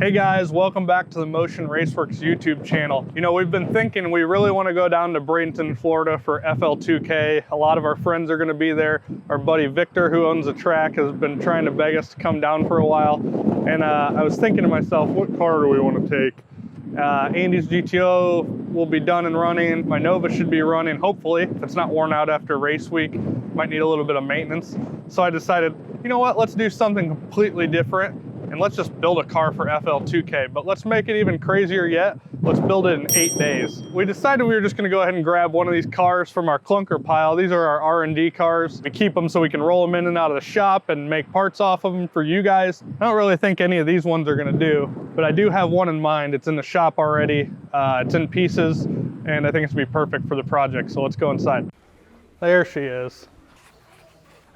Hey guys, welcome back to the Motion Raceworks YouTube channel. You know, we've been thinking we really want to go down to Bradenton, Florida for FL2K. A lot of our friends are going to be there. Our buddy Victor, who owns the track, has been trying to beg us to come down for a while. And I was thinking to myself, what car do we want to take? Andy's GTO will be done and running. My Nova should be running, hopefully. If it's not worn out after race week, might need a little bit of maintenance. So I decided, you know what, let's do something completely different. And let's just build a car for FL2K, but let's make it even crazier yet. Let's build it in 8 days. We decided we were just gonna go ahead and grab one of these cars from our clunker pile. These are our R&D cars. We keep them so we can roll them in and out of the shop and make parts off of them for you guys. I don't really think any of these ones are gonna do, but I do have one in mind. It's in the shop already. It's in pieces, and I think it's gonna be perfect for the project, so let's go inside. There she is.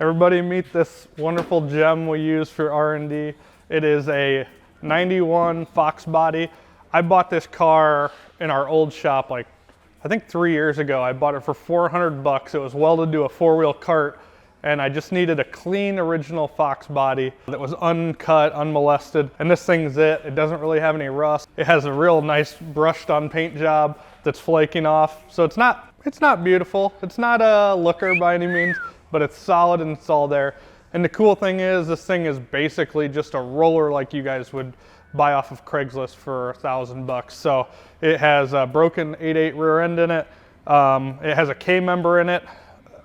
Everybody meet this wonderful gem we use for R&D. It is a 91 Fox body. I bought this car in our old shop like, I think 3 years ago. I bought it for 400 bucks. It was welded to a four-wheel cart, and I just needed a clean original Fox body that was uncut, unmolested, and this thing's it. It doesn't really have any rust. It has a real nice brushed on paint job that's flaking off. So it's not beautiful. It's not a looker by any means, but it's solid and it's all there. And the cool thing is, this thing is basically just a roller like you guys would buy off of Craigslist for $1,000 bucks. So it has a broken 8.8 rear end in it. It has a K member in it,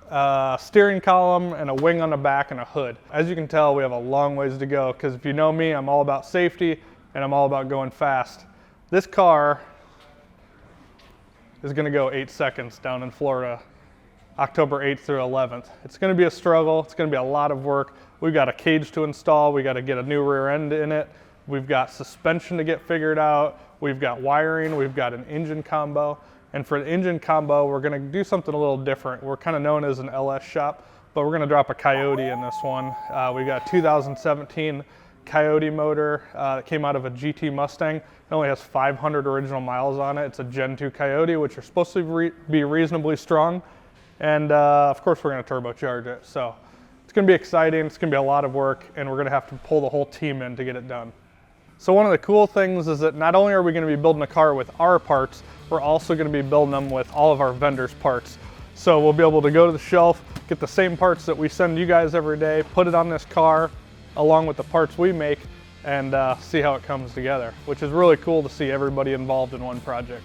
a steering column, and a wing on the back and a hood. As you can tell, we have a long ways to go, because if you know me, I'm all about safety and I'm all about going fast. This car is gonna go 8 seconds down in Florida, October 8th through 11th. It's gonna be a struggle. It's gonna be a lot of work. We've got a cage to install. We gotta get a new rear end in it. We've got suspension to get figured out. We've got wiring. We've got an engine combo. And for the engine combo, we're gonna do something a little different. We're kind of known as an LS shop, but we're gonna drop a Coyote in this one. We got a 2017 Coyote motor that came out of a GT Mustang. It only has 500 original miles on it. It's a Gen 2 Coyote, which are supposed to be reasonably strong. And of course, we're going to turbocharge it. So it's going to be exciting. It's going to be a lot of work, and we're going to have to pull the whole team in to get it done. So one of the cool things is that not only are we going to be building a car with our parts, we're also going to be building them with all of our vendors' parts. So we'll be able to go to the shelf, get the same parts that we send you guys every day, put it on this car along with the parts we make, and see how it comes together, which is really cool to see everybody involved in one project.